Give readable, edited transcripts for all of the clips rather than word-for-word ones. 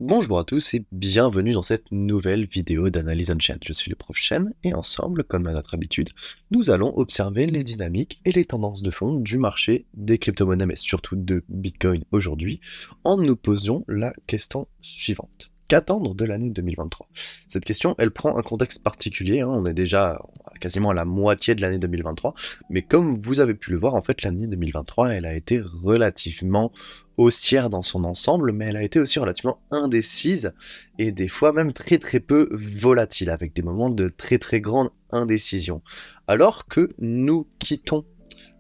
Bonjour à tous et bienvenue dans cette nouvelle vidéo d'analyse on-chain. Je suis le prof Chen et ensemble, comme à notre habitude, nous allons observer les dynamiques et les tendances de fond du marché des crypto-monnaies, mais surtout de Bitcoin aujourd'hui, en nous posant la question suivante. Qu'attendre de l'année 2023? Cette question, elle prend un contexte particulier, on est déjà quasiment à la moitié de l'année 2023, mais comme vous avez pu le voir, en fait, l'année 2023, elle a été relativement haussière dans son ensemble, mais elle a été aussi relativement indécise et des fois même très très peu volatile, avec des moments de très très grande indécision. Alors que nous quittons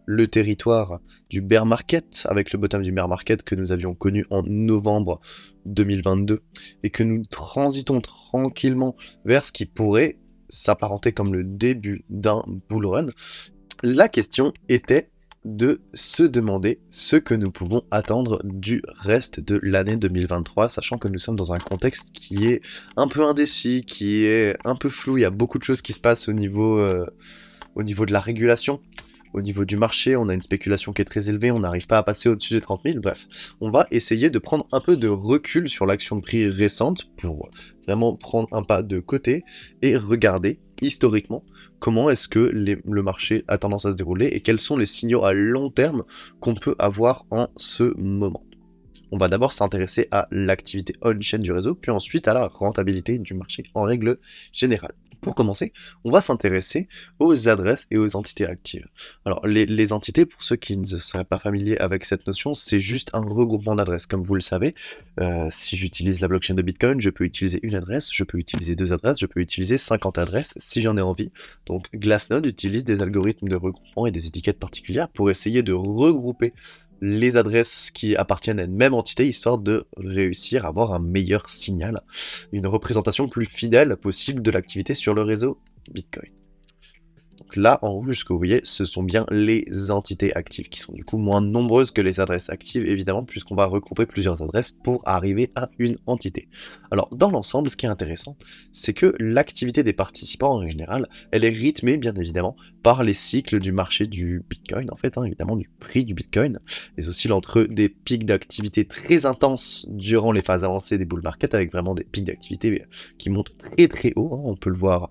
le territoire du bear market, avec le bottom du bear market que nous avions connu en novembre 2022, et que nous transitons tranquillement vers ce qui pourrait s'apparenter comme le début d'un bull run, la question était de se demander ce que nous pouvons attendre du reste de l'année 2023, sachant que nous sommes dans un contexte qui est un peu indécis, qui est un peu flou, il y a beaucoup de choses qui se passent au niveau de la régulation, au niveau du marché, on a une spéculation qui est très élevée, on n'arrive pas à passer au-dessus des 30 000, bref. On va essayer de prendre un peu de recul sur l'action de prix récente pour vraiment prendre un pas de côté et regarder historiquement comment est-ce que le marché a tendance à se dérouler et quels sont les signaux à long terme qu'on peut avoir en ce moment. On va d'abord s'intéresser à l'activité on-chain du réseau, puis ensuite à la rentabilité du marché en règle générale. Pour commencer, on va s'intéresser aux adresses et aux entités actives. Alors, les entités, pour ceux qui ne seraient pas familiers avec cette notion, c'est juste un regroupement d'adresses. Comme vous le savez, si j'utilise la blockchain de Bitcoin, je peux utiliser une adresse, je peux utiliser deux adresses, je peux utiliser 50 adresses si j'en ai envie. Donc, Glassnode utilise des algorithmes de regroupement et des étiquettes particulières pour essayer de regrouper les adresses qui appartiennent à une même entité, histoire de réussir à avoir un meilleur signal, une représentation plus fidèle possible de l'activité sur le réseau Bitcoin. Donc là, en rouge, ce que vous voyez, ce sont bien les entités actives, qui sont du coup moins nombreuses que les adresses actives, évidemment, puisqu'on va regrouper plusieurs adresses pour arriver à une entité. Alors, dans l'ensemble, ce qui est intéressant, c'est que l'activité des participants, en général, elle est rythmée, bien évidemment, par les cycles du marché du Bitcoin, en fait, évidemment, du prix du Bitcoin. Ils oscillent entre des pics d'activité très intenses durant les phases avancées des bull market, avec vraiment des pics d'activité qui montent très très haut, on peut le voir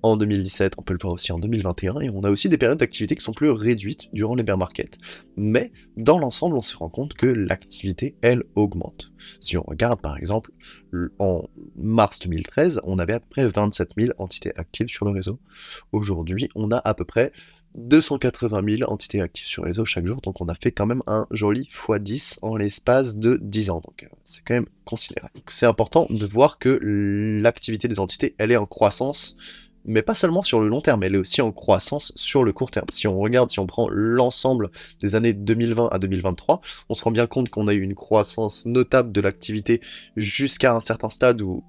en 2017, on peut le voir aussi en 2021, et on a aussi des périodes d'activité qui sont plus réduites durant les bear markets. Mais dans l'ensemble, on se rend compte que l'activité, elle, augmente. Si on regarde par exemple, en mars 2013, on avait à peu près 27 000 entités actives sur le réseau. Aujourd'hui, on a à peu près 280 000 entités actives sur le réseau chaque jour, donc on a fait quand même un joli x10 en l'espace de 10 ans, donc c'est quand même considérable. C'est important de voir que l'activité des entités, elle est en croissance, mais pas seulement sur le long terme, elle est aussi en croissance sur le court terme. Si on regarde, si on prend l'ensemble des années 2020 à 2023, on se rend bien compte qu'on a eu une croissance notable de l'activité jusqu'à un certain stade où,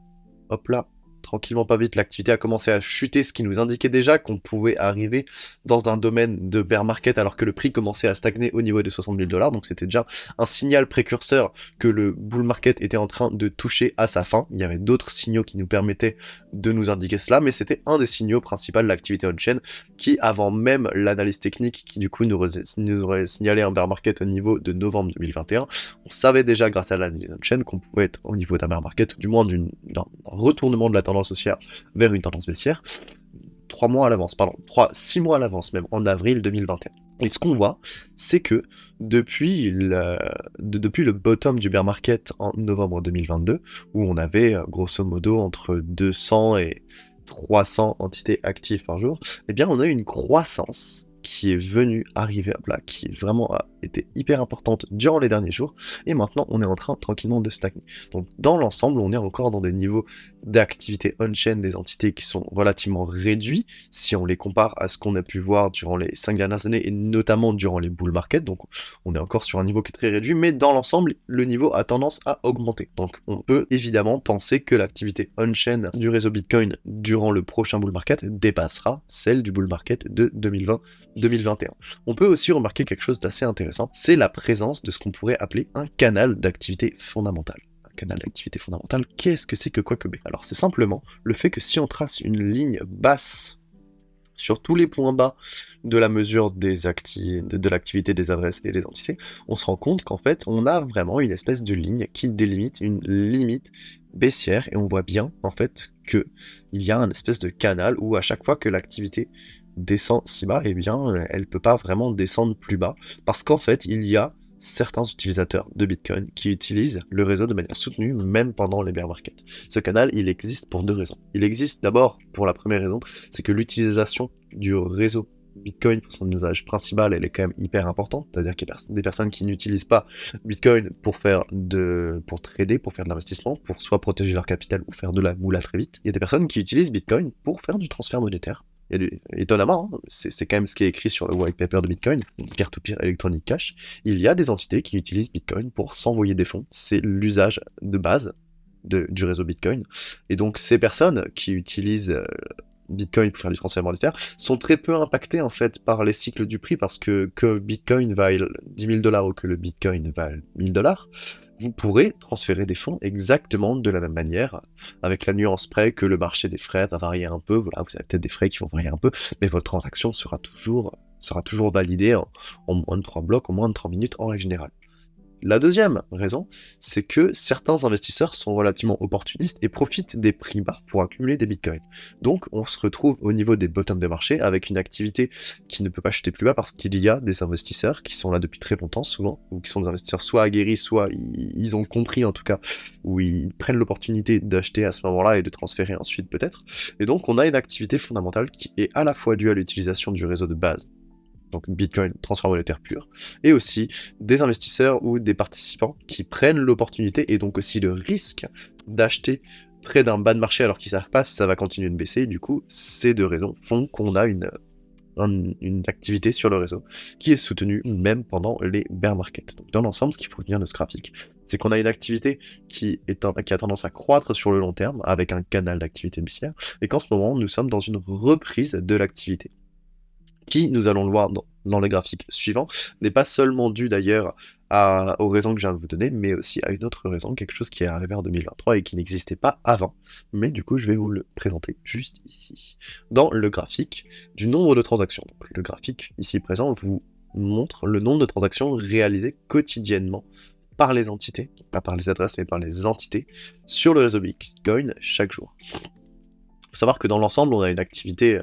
hop là, tranquillement pas vite, l'activité a commencé à chuter, ce qui nous indiquait déjà qu'on pouvait arriver dans un domaine de bear market alors que le prix commençait à stagner au niveau des 60 000 $, donc c'était déjà un signal précurseur que le bull market était en train de toucher à sa fin. Il y avait d'autres signaux qui nous permettaient de nous indiquer cela, mais c'était un des signaux principaux de l'activité on-chain qui, avant même l'analyse technique qui du coup nous aurait signalé un bear market au niveau de novembre 2021, on savait déjà grâce à l'analyse on-chain qu'on pouvait être au niveau d'un bear market, ou du moins d'un retournement de la tendance haussière vers une tendance baissière, 3 mois à l'avance, pardon, 6 mois à l'avance même, en avril 2021. Et ce qu'on voit, c'est que depuis le bottom du bear market en novembre 2022, où on avait grosso modo entre 200 et 300 entités actives par jour, eh bien on a eu une croissance qui est venue arriver à plat, qui vraiment a été hyper importante durant les derniers jours, et maintenant on est en train tranquillement de stagner. Donc dans l'ensemble, on est encore dans des niveaux d'activité on-chain des entités qui sont relativement réduits, si on les compare à ce qu'on a pu voir durant les 5 dernières années, et notamment durant les bull market, donc on est encore sur un niveau qui est très réduit, mais dans l'ensemble, le niveau a tendance à augmenter. Donc on peut évidemment penser que l'activité on-chain du réseau Bitcoin durant le prochain bull market dépassera celle du bull market de 2020-2021. On peut aussi remarquer quelque chose d'assez intéressant, c'est la présence de ce qu'on pourrait appeler un canal d'activité fondamentale. Un canal d'activité fondamentale, qu'est-ce que c'est que Quackebay? Alors c'est simplement le fait que si on trace une ligne basse sur tous les points bas de la mesure de l'activité des adresses et des entités, on se rend compte qu'en fait, on a vraiment une espèce de ligne qui délimite une limite baissière et on voit bien en fait que il y a un espèce de canal où à chaque fois que l'activité descend si bas, eh bien, elle peut pas vraiment descendre plus bas parce qu'en fait, il y a certains utilisateurs de Bitcoin qui utilisent le réseau de manière soutenue même pendant les bear markets. Ce canal, il existe pour deux raisons. Il existe d'abord pour la première raison, c'est que l'utilisation du réseau Bitcoin pour son usage principal, elle est quand même hyper importante. C'est-à-dire qu'il y a des personnes qui n'utilisent pas Bitcoin pour trader, pour faire de l'investissement, pour soit protéger leur capital ou faire de la moula très vite. Il y a des personnes qui utilisent Bitcoin pour faire du transfert monétaire. Étonnamment, hein, c'est quand même ce qui est écrit sur le white paper de Bitcoin, carte pire Electronic Cash. Il y a des entités qui utilisent Bitcoin pour s'envoyer des fonds. C'est l'usage de base du réseau Bitcoin. Et donc, ces personnes qui utilisent Bitcoin pour faire du transfert monétaire sont très peu impactées en fait par les cycles du prix parce que Bitcoin vaille 10 000 $ ou que le Bitcoin vaille 1000 $, vous pourrez transférer des fonds exactement de la même manière, avec la nuance près que le marché des frais va varier un peu. Voilà, vous avez peut-être des frais qui vont varier un peu, mais votre transaction sera toujours validée en moins de 3 blocs, en moins de 30 minutes en règle générale. La deuxième raison, c'est que certains investisseurs sont relativement opportunistes et profitent des prix bas pour accumuler des bitcoins. Donc on se retrouve au niveau des bottoms de marché avec une activité qui ne peut pas chuter plus bas parce qu'il y a des investisseurs qui sont là depuis très longtemps souvent, ou qui sont des investisseurs soit aguerris, soit ils ont compris en tout cas, ou ils prennent l'opportunité d'acheter à ce moment-là et de transférer ensuite peut-être. Et donc on a une activité fondamentale qui est à la fois due à l'utilisation du réseau de base, donc Bitcoin, transfert monétaire pur, et aussi des investisseurs ou des participants qui prennent l'opportunité et donc aussi le risque d'acheter près d'un bas de marché alors qu'ils ne savent pas si ça va continuer de baisser. Du coup, ces deux raisons font qu'on a une activité sur le réseau qui est soutenue même pendant les bear markets. Donc dans l'ensemble, ce qu'il faut retenir de ce graphique, c'est qu'on a une activité qui a tendance à croître sur le long terme avec un canal d'activité baissière, et qu'en ce moment, nous sommes dans une reprise de l'activité qui, nous allons le voir dans les graphiques suivants, n'est pas seulement dû d'ailleurs aux raisons que je viens de vous donner, mais aussi à une autre raison, quelque chose qui est arrivé en 2023 et qui n'existait pas avant. Mais du coup, je vais vous le présenter juste ici, dans le graphique du nombre de transactions. Donc, le graphique ici présent vous montre le nombre de transactions réalisées quotidiennement par les entités, pas par les adresses, mais par les entités, sur le réseau Bitcoin chaque jour. Il faut savoir que dans l'ensemble, on a une activité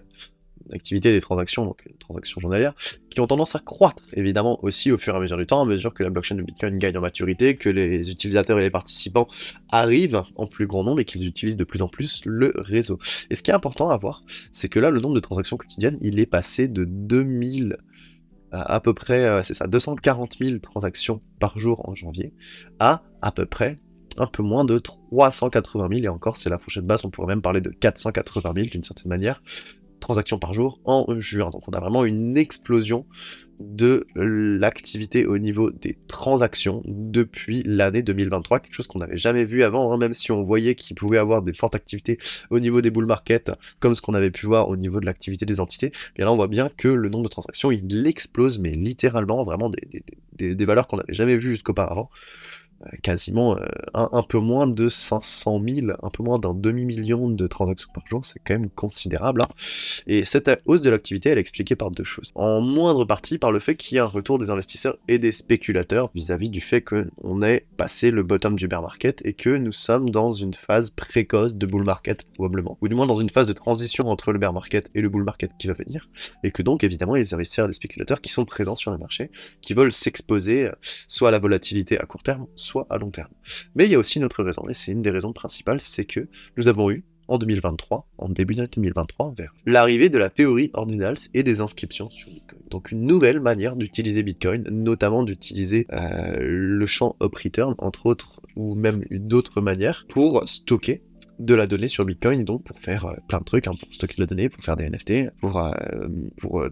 des transactions, donc transactions journalières, qui ont tendance à croître, évidemment, aussi au fur et à mesure du temps, à mesure que la blockchain de Bitcoin gagne en maturité, que les utilisateurs et les participants arrivent en plus grand nombre et qu'ils utilisent de plus en plus le réseau. Et ce qui est important à voir, c'est que là, le nombre de transactions quotidiennes, il est passé de 2000 à peu près, c'est ça, 240 000 transactions par jour en janvier, à peu près un peu moins de 380 000, et encore, c'est la fourchette basse, on pourrait même parler de 480 000 d'une certaine manière, transactions par jour en juin. Donc on a vraiment une explosion de l'activité au niveau des transactions depuis l'année 2023, quelque chose qu'on n'avait jamais vu avant, hein, même si on voyait qu'il pouvait avoir des fortes activités au niveau des bull markets, comme ce qu'on avait pu voir au niveau de l'activité des entités. Et là on voit bien que le nombre de transactions, il explose, mais littéralement, vraiment des valeurs qu'on n'avait jamais vues jusqu'auparavant. Quasiment un peu moins de 500 000, un peu moins d'un demi-million de transactions par jour, c'est quand même considérable. Hein. Et cette hausse de l'activité, elle est expliquée par deux choses. En moindre partie par le fait qu'il y a un retour des investisseurs et des spéculateurs vis-à-vis du fait qu'on ait passé le bottom du bear market et que nous sommes dans une phase précoce de bull market probablement, ou du moins dans une phase de transition entre le bear market et le bull market qui va venir, et que donc évidemment il y a des investisseurs et des spéculateurs qui sont présents sur le marché, qui veulent s'exposer soit à la volatilité à court terme, soit à long terme. Mais il y a aussi une autre raison, et c'est une des raisons principales, c'est que nous avons eu en 2023, en début d'année 2023, vers l'arrivée de la théorie ordinals et des inscriptions sur Bitcoin. Donc une nouvelle manière d'utiliser Bitcoin, notamment d'utiliser le champ up return, entre autres, ou même d'autres manières, pour stocker de la donnée sur Bitcoin, donc pour faire plein de trucs, hein, pour stocker de la donnée, pour faire des NFT, pour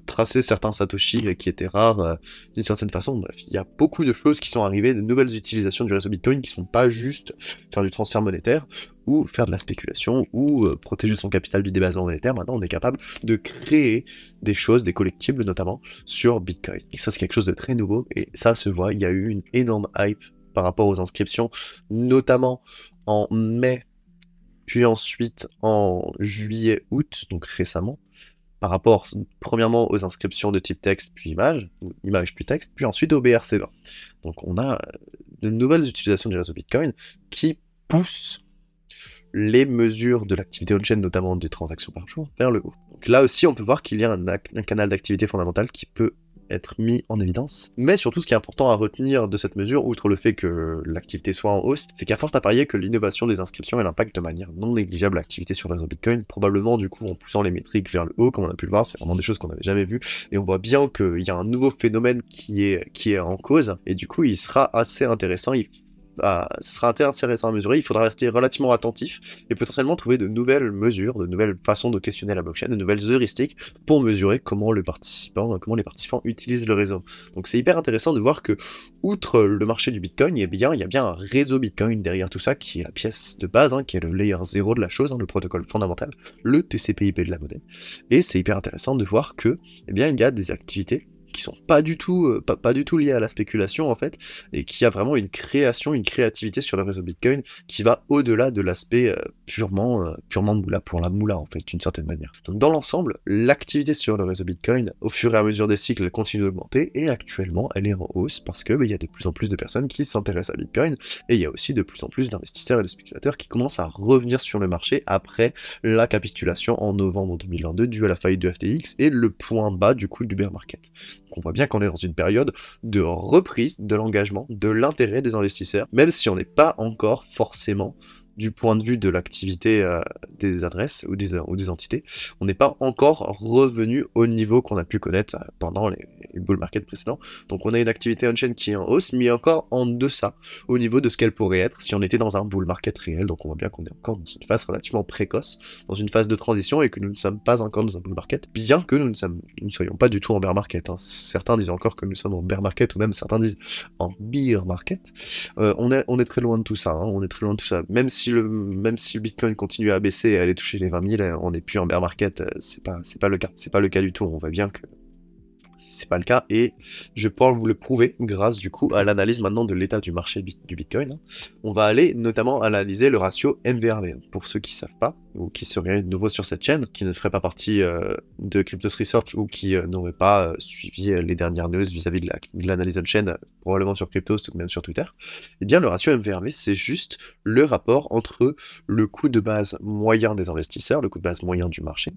tracer certains Satoshi qui étaient rares d'une certaine façon. Bref, il y a beaucoup de choses qui sont arrivées, de nouvelles utilisations du réseau Bitcoin qui sont pas juste faire du transfert monétaire ou faire de la spéculation ou protéger son capital du débasement monétaire. Maintenant, on est capable de créer des choses, des collectibles notamment, sur Bitcoin. Et ça, c'est quelque chose de très nouveau et ça se voit. Il y a eu une énorme hype par rapport aux inscriptions, notamment en mai, puis ensuite en juillet-août, donc récemment, par rapport, premièrement, aux inscriptions de type texte puis image, ou image puis texte, puis ensuite au BRC20. Donc on a de nouvelles utilisations du réseau Bitcoin qui poussent les mesures de l'activité on-chain, notamment des transactions par jour, vers le haut. Donc là aussi, on peut voir qu'il y a un canal d'activité fondamentale qui peut être mis en évidence. Mais surtout, ce qui est important à retenir de cette mesure, outre le fait que l'activité soit en hausse, c'est qu'à forte à parier que l'innovation des inscriptions, elle impacte de manière non négligeable l'activité sur le réseau Bitcoin, probablement du coup en poussant les métriques vers le haut, comme on a pu le voir, c'est vraiment des choses qu'on n'avait jamais vues, et on voit bien qu'il y a un nouveau phénomène qui est en cause, et du coup, il sera assez intéressant, ce sera intéressant à mesurer, il faudra rester relativement attentif et potentiellement trouver de nouvelles mesures, de nouvelles façons de questionner la blockchain, de nouvelles heuristiques pour mesurer comment les participants utilisent le réseau. Donc c'est hyper intéressant de voir que, outre le marché du Bitcoin, il y a bien un réseau Bitcoin derrière tout ça, qui est la pièce de base, qui est le layer 0 de la chose, le protocole fondamental, le TCP/IP de la monnaie. Et c'est hyper intéressant de voir que, il y a des activités qui sont pas du tout liées à la spéculation en fait, et qui a vraiment une créativité sur le réseau Bitcoin qui va au-delà de l'aspect purement moula, pour la moula en fait, d'une certaine manière. Donc dans l'ensemble, l'activité sur le réseau Bitcoin, au fur et à mesure des cycles, elle continue d'augmenter, et actuellement elle est en hausse parce que il y a de plus en plus de personnes qui s'intéressent à Bitcoin, et il y a aussi de plus en plus d'investisseurs et de spéculateurs qui commencent à revenir sur le marché après la capitulation en novembre 2022 due à la faillite de FTX et le point bas du coup du bear market. Donc on voit bien qu'on est dans une période de reprise de l'engagement, de l'intérêt des investisseurs, même si on n'est pas encore forcément, du point de vue de l'activité des adresses ou des entités, on n'est pas encore revenu au niveau qu'on a pu connaître pendant les bull markets précédents. Donc on a une activité on-chain qui est en hausse, mais encore en deçà au niveau de ce qu'elle pourrait être si on était dans un bull market réel. Donc on voit bien qu'on est encore dans une phase relativement précoce, dans une phase de transition, et que nous ne sommes pas encore dans un bull market, bien que nous ne soyons pas du tout en bear market. Certains disent encore que nous sommes en bear market, ou même certains disent en bear market. On est très loin de tout ça, on est très loin de tout ça. Même si le Bitcoin continue à baisser et à aller toucher les 20 000, on n'est plus en bear market, c'est pas le cas. C'est pas le cas du tout, on voit bien que c'est pas le cas, et je vais pouvoir vous le prouver grâce du coup à l'analyse maintenant de l'état du marché du Bitcoin. On va aller notamment analyser le ratio MVRV. Pour ceux qui savent pas, ou qui seraient nouveaux sur cette chaîne, qui ne feraient pas partie de Cryptos Research, ou qui n'auraient pas suivi les dernières news vis-à-vis de l'analyse on-chain, probablement sur Cryptos ou même sur Twitter, et bien le ratio MVRV, c'est juste le rapport entre le coût de base moyen des investisseurs, le coût de base moyen du marché,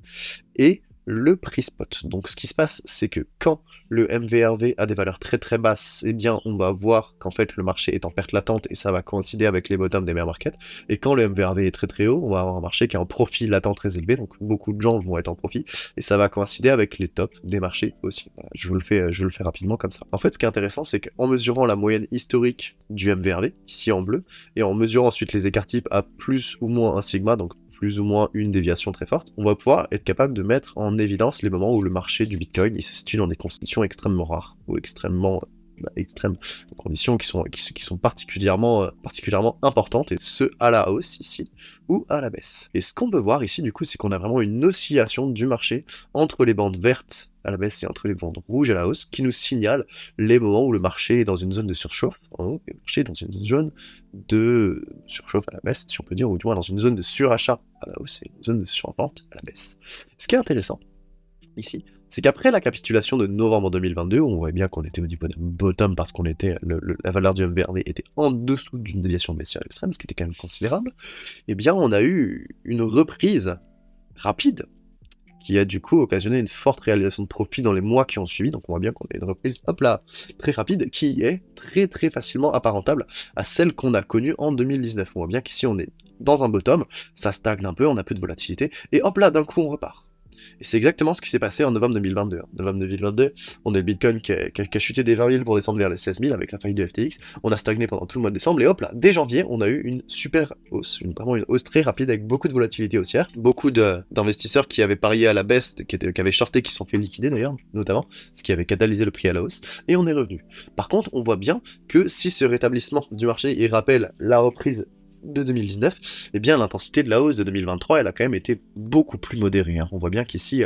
et le prix spot. Donc ce qui se passe, c'est que quand le MVRV a des valeurs très très basses, eh bien on va voir qu'en fait le marché est en perte latente, et ça va coïncider avec les bottoms des bear markets. Et quand le MVRV est très très haut, on va avoir un marché qui est en profit latent très élevé, donc beaucoup de gens vont être en profit, et ça va coïncider avec les tops des marchés aussi. Voilà, je vous le fais rapidement comme ça. En fait, ce qui est intéressant, c'est qu'en mesurant la moyenne historique du MVRV, ici en bleu, et en mesurant ensuite les écarts types à plus ou moins un sigma, donc plus ou moins une déviation très forte, on va pouvoir être capable de mettre en évidence les moments où le marché du Bitcoin il se situe dans des conditions extrêmement rares, ou extrêmes, conditions qui sont particulièrement importantes, et ce à la hausse ici, ou à la baisse. Et ce qu'on peut voir ici du coup, c'est qu'on a vraiment une oscillation du marché entre les bandes vertes à la baisse et entre les bandes rouges à la hausse, qui nous signale les moments où le marché est dans une zone de surchauffe, en haut, et le marché est dans une zone de surchauffe à la baisse, si on peut dire, ou du moins dans une zone de surachat à la hausse et une zone de survente à la baisse. Ce qui est intéressant ici, c'est qu'après la capitulation de novembre 2022, on voit bien qu'on était au niveau d'un bottom parce qu'on était, la valeur du MVRV était en dessous d'une déviation baissière extrême, ce qui était quand même considérable, et bien on a eu une reprise rapide qui a du coup occasionné une forte réalisation de profit dans les mois qui ont suivi. Donc on voit bien qu'on a une reprise, hop là, très rapide, qui est très très facilement apparentable à celle qu'on a connue en 2019. On voit bien qu'ici on est dans un bottom, ça stagne un peu, on a peu de volatilité, et hop là, d'un coup on repart. Et c'est exactement ce qui s'est passé en novembre 2022. En novembre 2022, on a le Bitcoin qui a chuté des 20 000 pour descendre vers les 16 000 avec la faillite de FTX. On a stagné pendant tout le mois de décembre, et hop là, dès janvier, on a eu une super hausse, vraiment une hausse très rapide avec beaucoup de volatilité haussière. Beaucoup d'investisseurs qui avaient parié à la baisse, qui avaient shorté, qui se sont fait liquider d'ailleurs, notamment, ce qui avait catalysé le prix à la hausse, et on est revenu. Par contre, on voit bien que si ce rétablissement du marché, il rappelle la reprise de 2019, eh bien l'intensité de la hausse de 2023, elle a quand même été beaucoup plus modérée. On voit bien qu'ici,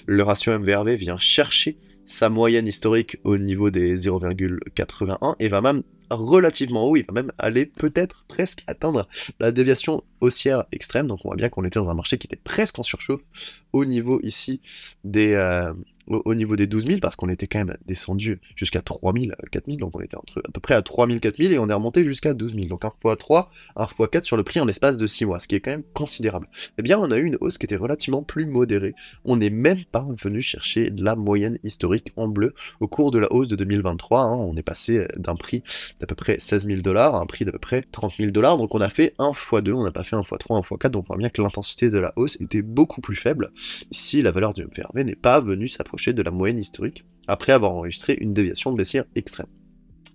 le ratio MVRV vient chercher sa moyenne historique au niveau des 0,81 et va même relativement haut, il va même aller peut-être presque atteindre la déviation haussière extrême, donc on voit bien qu'on était dans un marché qui était presque en surchauffe au niveau ici des, au niveau des 12 000, parce qu'on était quand même descendu jusqu'à 3 000, 4 000, donc on était à peu près à 3 000, 4 000, et on est remonté jusqu'à 12 000, donc 1 x 3, 1 x 4 sur le prix en l'espace de 6 mois, ce qui est quand même considérable. Eh bien, on a eu une hausse qui était relativement plus modérée. On n'est même pas venu chercher la moyenne historique en bleu au cours de la hausse de 2023. On est passé d'un prix d'à peu près 16 000 $, à un prix d'à peu près 30 000 $, donc on a fait 1 x 2, on n'a pas fait 1 x 3, 1 x 4, donc on voit bien que l'intensité de la hausse était beaucoup plus faible. Ici, la valeur du MVRV n'est pas venue s'approcher de la moyenne historique, après avoir enregistré une déviation baissière extrême.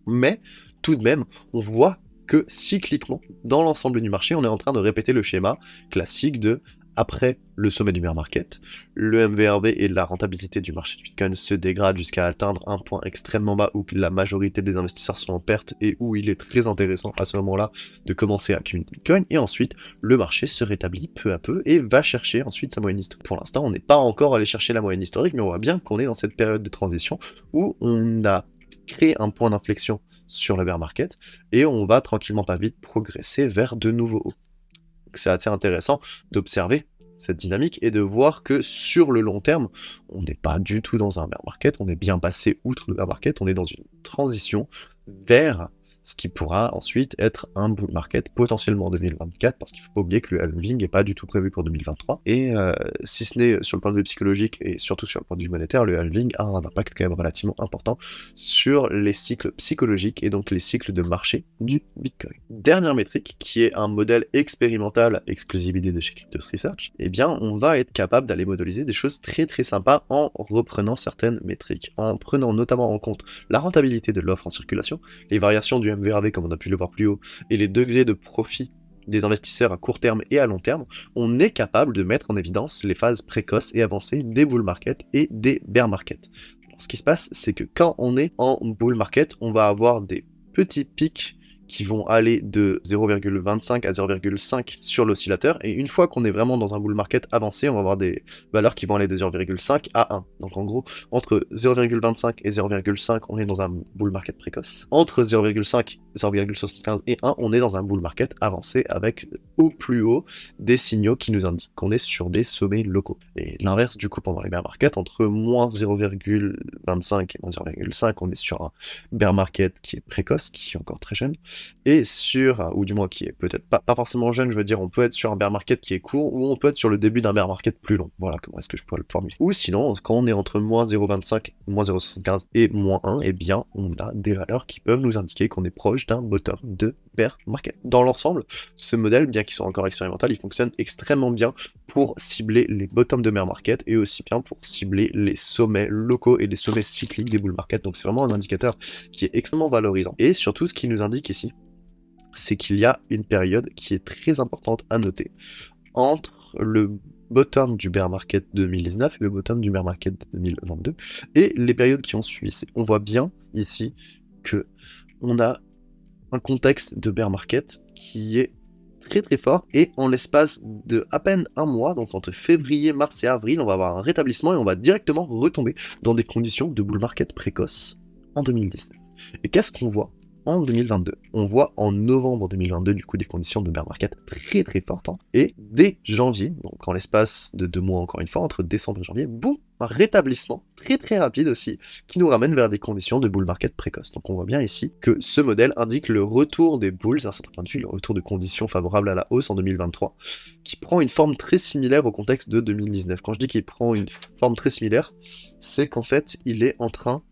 Mais, tout de même, on voit que cycliquement, dans l'ensemble du marché, on est en train de répéter le schéma classique de après le sommet du bear market, le MVRV et la rentabilité du marché du Bitcoin se dégradent jusqu'à atteindre un point extrêmement bas où la majorité des investisseurs sont en perte et où il est très intéressant à ce moment-là de commencer à accumuler Bitcoin. Et ensuite, le marché se rétablit peu à peu et va chercher ensuite sa moyenne historique. Pour l'instant, on n'est pas encore allé chercher la moyenne historique, mais on voit bien qu'on est dans cette période de transition où on a créé un point d'inflexion sur le bear market et on va tranquillement pas vite progresser vers de nouveaux hauts. C'est assez intéressant d'observer cette dynamique et de voir que sur le long terme, on n'est pas du tout dans un bear market, on est bien passé outre le bear market, on est dans une transition vers ce qui pourra ensuite être un bull market potentiellement en 2024, parce qu'il ne faut pas oublier que le halving n'est pas du tout prévu pour 2023, et si ce n'est sur le point de vue psychologique et surtout sur le point de vue monétaire, le halving a un impact quand même relativement important sur les cycles psychologiques et donc les cycles de marché du Bitcoin. Dernière métrique, qui est un modèle expérimental exclusivité de chez Cryptos Research, eh bien on va être capable d'aller modéliser des choses très très sympas en reprenant certaines métriques, en prenant notamment en compte la rentabilité de l'offre en circulation, les variations du MVRV comme on a pu le voir plus haut, et les degrés de profit des investisseurs à court terme et à long terme, on est capable de mettre en évidence les phases précoces et avancées des bull market et des bear market. Alors, ce qui se passe, c'est que quand on est en bull market, on va avoir des petits pics qui vont aller de 0,25 à 0,5 sur l'oscillateur, et une fois qu'on est vraiment dans un bull market avancé, on va avoir des valeurs qui vont aller de 0,5 à 1. Donc en gros, entre 0,25 et 0,5, on est dans un bull market précoce. Entre 0,5, 0,75 et 1, on est dans un bull market avancé avec au plus haut des signaux qui nous indiquent qu'on est sur des sommets locaux. Et l'inverse du coup pendant les bear market, entre moins 0,25 et moins 0,5, on est sur un bear market qui est précoce, qui est encore très jeune, et sur, ou du moins qui est peut-être pas forcément jeune, je veux dire, on peut être sur un bear market qui est court, ou on peut être sur le début d'un bear market plus long. Voilà, comment est-ce que je pourrais le formuler. Ou sinon, quand on est entre moins 0,25, moins 0,75 et moins 1, eh bien, on a des valeurs qui peuvent nous indiquer qu'on est proche d'un bottom de bear market. Dans l'ensemble, ce modèle, bien qu'il soit encore expérimental, il fonctionne extrêmement bien pour cibler les bottoms de bear market et aussi bien pour cibler les sommets locaux et les sommets cycliques des bull market. Donc c'est vraiment un indicateur qui est extrêmement valorisant. Et surtout, ce qui nous indique ici, c'est qu'il y a une période qui est très importante à noter entre le bottom du bear market 2019 et le bottom du bear market 2022 et les périodes qui ont suivi. On voit bien ici que on a un contexte de bear market qui est très très fort, et en l'espace de à peine un mois, donc entre février, mars et avril, on va avoir un rétablissement et on va directement retomber dans des conditions de bull market précoce en 2019. Et qu'est-ce qu'on voit en 2022? On voit en novembre 2022 du coup des conditions de bear market très très fortes, et dès janvier, donc en l'espace de 2 mois encore une fois, entre décembre et janvier, boum, un rétablissement très très rapide aussi, qui nous ramène vers des conditions de bull market précoce. Donc on voit bien ici que ce modèle indique le retour des bulls, à un certain point de vue, le retour de conditions favorables à la hausse en 2023, qui prend une forme très similaire au contexte de 2019. Quand je dis qu'il prend une forme très similaire, c'est qu'en fait, il est en train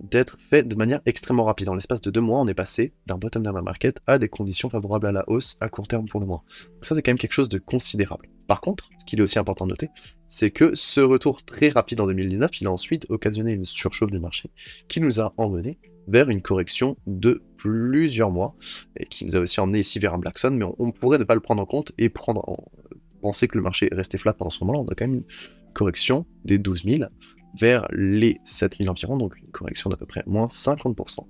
d'être fait de manière extrêmement rapide. En l'espace de 2 mois, on est passé d'un bottom d'un market à des conditions favorables à la hausse à court terme pour le mois. Donc ça, c'est quand même quelque chose de considérable. Par contre, ce qu'il est aussi important de noter, c'est que ce retour très rapide en 2019, il a ensuite occasionné une surchauffe du marché qui nous a emmené vers une correction de plusieurs mois et qui nous a aussi emmené ici vers un Black Swan, mais on pourrait ne pas le prendre en compte et penser que le marché est resté flat pendant ce moment-là. On a quand même une correction des 12 000 vers les 7 000 environ, donc une correction d'à peu près moins 50%. Donc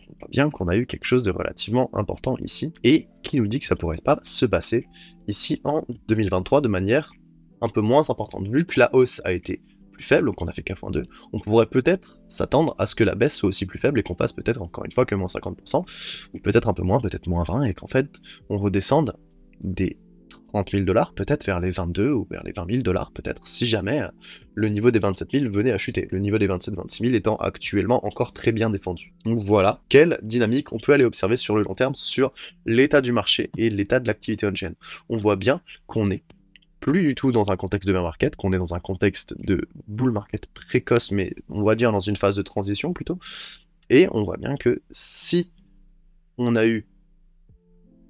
on voit bien qu'on a eu quelque chose de relativement important ici, et qui nous dit que ça pourrait pas se passer ici en 2023 de manière un peu moins importante. Vu que la hausse a été plus faible, donc on a fait k x2, on pourrait peut-être s'attendre à ce que la baisse soit aussi plus faible et qu'on fasse peut-être encore une fois que moins 50%, ou peut-être un peu moins, peut-être moins 20, et qu'en fait, on redescende des 30 000 $, peut-être vers les 22 ou vers les 20 000 $, peut-être, si jamais le niveau des 27 000 venait à chuter, le niveau des 27-26 000 étant actuellement encore très bien défendu. Donc voilà, quelle dynamique on peut aller observer sur le long terme sur l'état du marché et l'état de l'activité on-chain. On voit bien qu'on est plus du tout dans un contexte de bear market, qu'on est dans un contexte de bull market précoce, mais on va dire dans une phase de transition plutôt, et on voit bien que si on a eu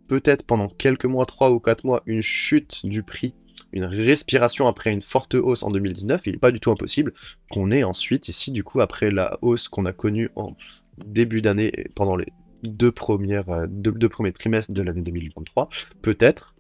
peut-être pendant quelques mois, 3 ou 4 mois, une chute du prix, une respiration après une forte hausse en 2019, il n'est pas du tout impossible qu'on ait ensuite ici, du coup, après la hausse qu'on a connue en début d'année, pendant les deux premiers trimestres de l'année 2023, peut-être,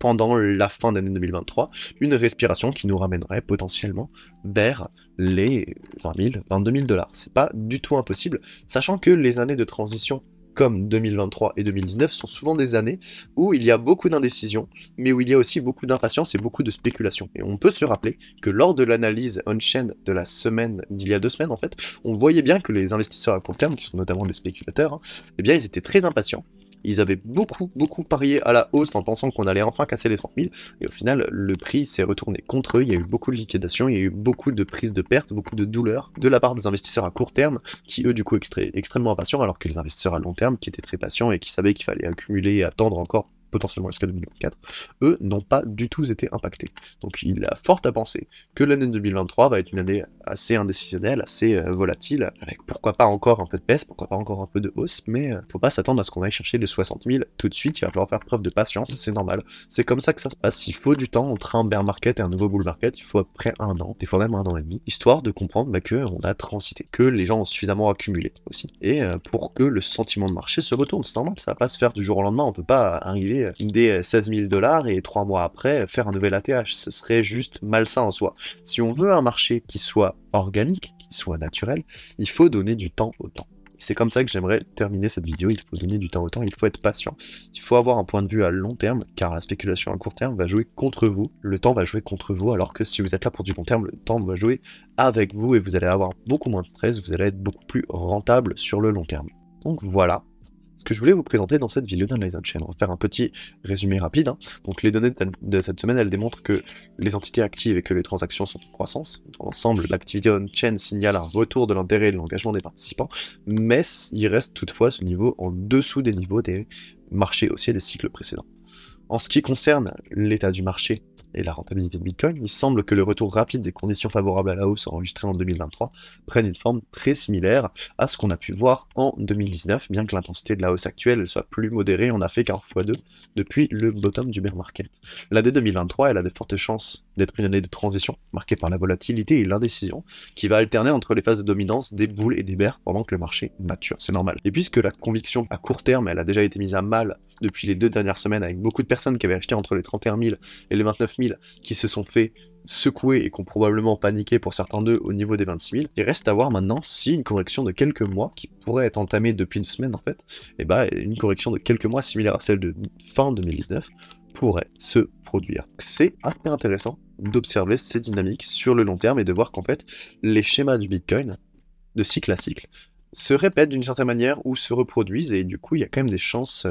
pendant la fin d'année 2023, une respiration qui nous ramènerait potentiellement vers les 20 000, 22 000 $. C'est pas du tout impossible, sachant que les années de transition comme 2023 et 2019 sont souvent des années où il y a beaucoup d'indécision, mais où il y a aussi beaucoup d'impatience et beaucoup de spéculation. Et on peut se rappeler que lors de l'analyse on-chain de la semaine, d'il y a 2 semaines en fait, on voyait bien que les investisseurs à court terme, qui sont notamment des spéculateurs, eh bien ils étaient très impatients. Ils avaient beaucoup parié à la hausse en pensant qu'on allait enfin casser les 30 000, et au final, le prix s'est retourné contre eux, il y a eu beaucoup de liquidations, il y a eu beaucoup de prises de pertes, beaucoup de douleurs de la part des investisseurs à court terme, qui eux du coup extrêmement impatients, alors que les investisseurs à long terme, qui étaient très patients et qui savaient qu'il fallait accumuler et attendre encore potentiellement jusqu'à 2024, eux n'ont pas du tout été impactés. Donc il a fort à penser que l'année 2023 va être une année assez indécisionnelle, assez volatile, avec pourquoi pas encore un peu de baisse, pourquoi pas encore un peu de hausse, mais faut pas s'attendre à ce qu'on aille chercher les 60 000 tout de suite, il va falloir faire preuve de patience, c'est normal. C'est comme ça que ça se passe, il faut du temps entre un bear market et un nouveau bull market, il faut à peu près 1 an, des fois même 1 an et demi, histoire de comprendre qu'on a transité, que les gens ont suffisamment accumulé aussi, et pour que le sentiment de marché se retourne, c'est normal, ça va pas se faire du jour au lendemain, on peut pas arriver des 16 000 $ et 3 mois après faire un nouvel ATH, ce serait juste malsain en soi. Si on veut un marché qui soit organique, qui soit naturel, il faut donner du temps au temps. C'est comme ça que j'aimerais terminer cette vidéo, il faut donner du temps au temps, il faut être patient, il faut avoir un point de vue à long terme, car la spéculation à court terme va jouer contre vous, le temps va jouer contre vous, alors que si vous êtes là pour du long terme, le temps va jouer avec vous et vous allez avoir beaucoup moins de stress, vous allez être beaucoup plus rentable sur le long terme. Donc voilà ce que je voulais vous présenter dans cette vidéo d'analyse on-chain. On va faire un petit résumé rapide. Donc les données de cette semaine, elles démontrent que les entités actives et que les transactions sont en croissance. Dans l'ensemble, l'activité on-chain signale un retour de l'intérêt et de l'engagement des participants, mais il reste toutefois ce niveau en dessous des niveaux des marchés haussiers des cycles précédents. En ce qui concerne l'état du marché et la rentabilité de Bitcoin, il semble que le retour rapide des conditions favorables à la hausse enregistrées en 2023 prenne une forme très similaire à ce qu'on a pu voir en 2019, bien que l'intensité de la hausse actuelle soit plus modérée, on a fait qu'un x2 depuis le bottom du bear market. L'année 2023, elle a de fortes chances d'être une année de transition, marquée par la volatilité et l'indécision, qui va alterner entre les phases de dominance des bulls et des bears pendant que le marché mature, c'est normal. Et puisque la conviction à court terme, elle a déjà été mise à mal depuis les 2 dernières semaines, avec beaucoup de personnes qui avaient acheté entre les 31 000 et les 29 000, qui se sont fait secouer et qui ont probablement paniqué pour certains d'eux au niveau des 26 000. Il reste à voir maintenant si une correction de quelques mois, qui pourrait être entamée depuis 2 semaines en fait, et une correction de quelques mois similaire à celle de fin 2019 pourrait se produire. C'est assez intéressant d'observer ces dynamiques sur le long terme et de voir qu'en fait, les schémas du Bitcoin, de cycle à cycle, se répètent d'une certaine manière ou se reproduisent, et du coup, il y a quand même des chances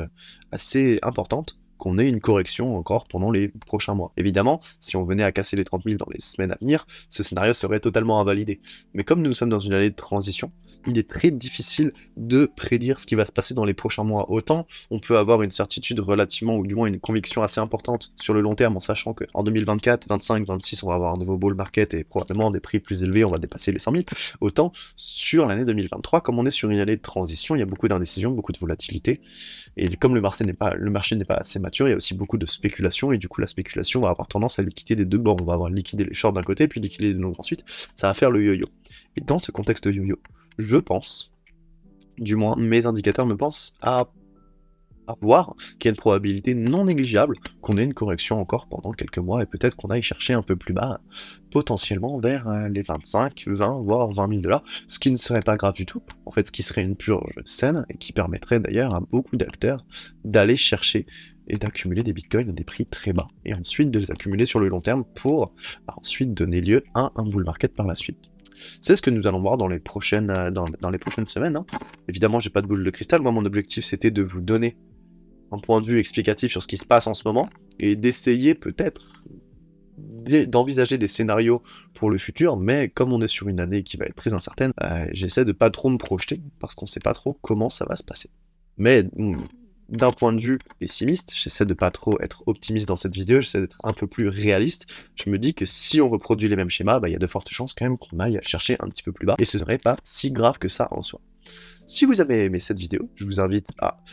assez importantes qu'on ait une correction encore pendant les prochains mois. Évidemment, si on venait à casser les 30 000 dans les semaines à venir, ce scénario serait totalement invalidé. Mais comme nous sommes dans une année de transition, il est très difficile de prédire ce qui va se passer dans les prochains mois. Autant on peut avoir une certitude relativement, ou du moins une conviction assez importante sur le long terme, en sachant qu'en 2024, 25, 26, on va avoir un nouveau bull market et probablement des prix plus élevés, on va dépasser les 100 000. Autant sur l'année 2023, comme on est sur une année de transition, il y a beaucoup d'indécision, beaucoup de volatilité, et comme le marché n'est pas assez mature, il y a aussi beaucoup de spéculation, et du coup la spéculation va avoir tendance à liquider des deux bords. On va avoir liquidé les shorts d'un côté, puis liquider les longs ensuite, ça va faire le yo-yo. Et dans ce contexte de yo-yo, je pense, du moins mes indicateurs me pensent à voir qu'il y a une probabilité non négligeable qu'on ait une correction encore pendant quelques mois, et peut-être qu'on aille chercher un peu plus bas, potentiellement vers les 25, 20, voire 20 000 $, ce qui ne serait pas grave du tout, en fait ce qui serait une purge saine, et qui permettrait d'ailleurs à beaucoup d'acteurs d'aller chercher et d'accumuler des bitcoins à des prix très bas, et ensuite de les accumuler sur le long terme pour ensuite donner lieu à un bull market par la suite. C'est ce que nous allons voir dans les prochaines, dans les prochaines semaines, hein. Évidemment, j'ai pas de boule de cristal, moi mon objectif c'était de vous donner un point de vue explicatif sur ce qui se passe en ce moment, et d'essayer peut-être d'envisager des scénarios pour le futur, mais comme on est sur une année qui va être très incertaine, j'essaie de pas trop me projeter, parce qu'on sait pas trop comment ça va se passer. Mais d'un point de vue pessimiste, j'essaie de pas trop être optimiste dans cette vidéo, j'essaie d'être un peu plus réaliste. Je me dis que si on reproduit les mêmes schémas, il y a de fortes chances quand même qu'on aille chercher un petit peu plus bas, et ce serait pas si grave que ça en soi. Si vous avez aimé cette vidéo, je vous invite à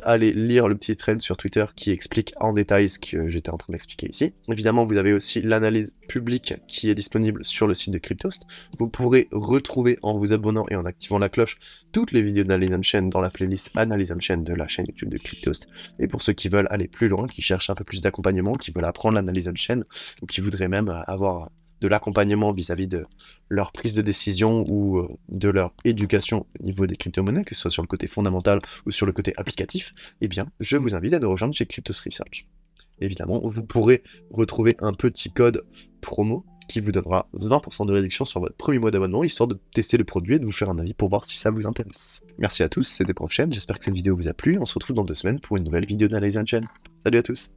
aller lire le petit thread sur Twitter qui explique en détail ce que j'étais en train d'expliquer ici. Évidemment, vous avez aussi l'analyse publique qui est disponible sur le site de Cryptost. Vous pourrez retrouver, en vous abonnant et en activant la cloche, toutes les vidéos d'Analyse On-Chain dans la playlist Analyse On-Chain de la chaîne YouTube de Cryptost. Et pour ceux qui veulent aller plus loin, qui cherchent un peu plus d'accompagnement, qui veulent apprendre l'Analyse On-Chain, ou qui voudraient même avoir de l'accompagnement vis-à-vis de leur prise de décision ou de leur éducation au niveau des crypto-monnaies, que ce soit sur le côté fondamental ou sur le côté applicatif, eh bien, je vous invite à nous rejoindre chez Cryptos Research. Évidemment, vous pourrez retrouver un petit code promo qui vous donnera 20% de réduction sur votre premier mois d'abonnement, histoire de tester le produit et de vous faire un avis pour voir si ça vous intéresse. Merci à tous, c'était Prochaine, j'espère que cette vidéo vous a plu, on se retrouve dans 2 semaines pour une nouvelle vidéo d'Analyse On-Chain. Salut à tous.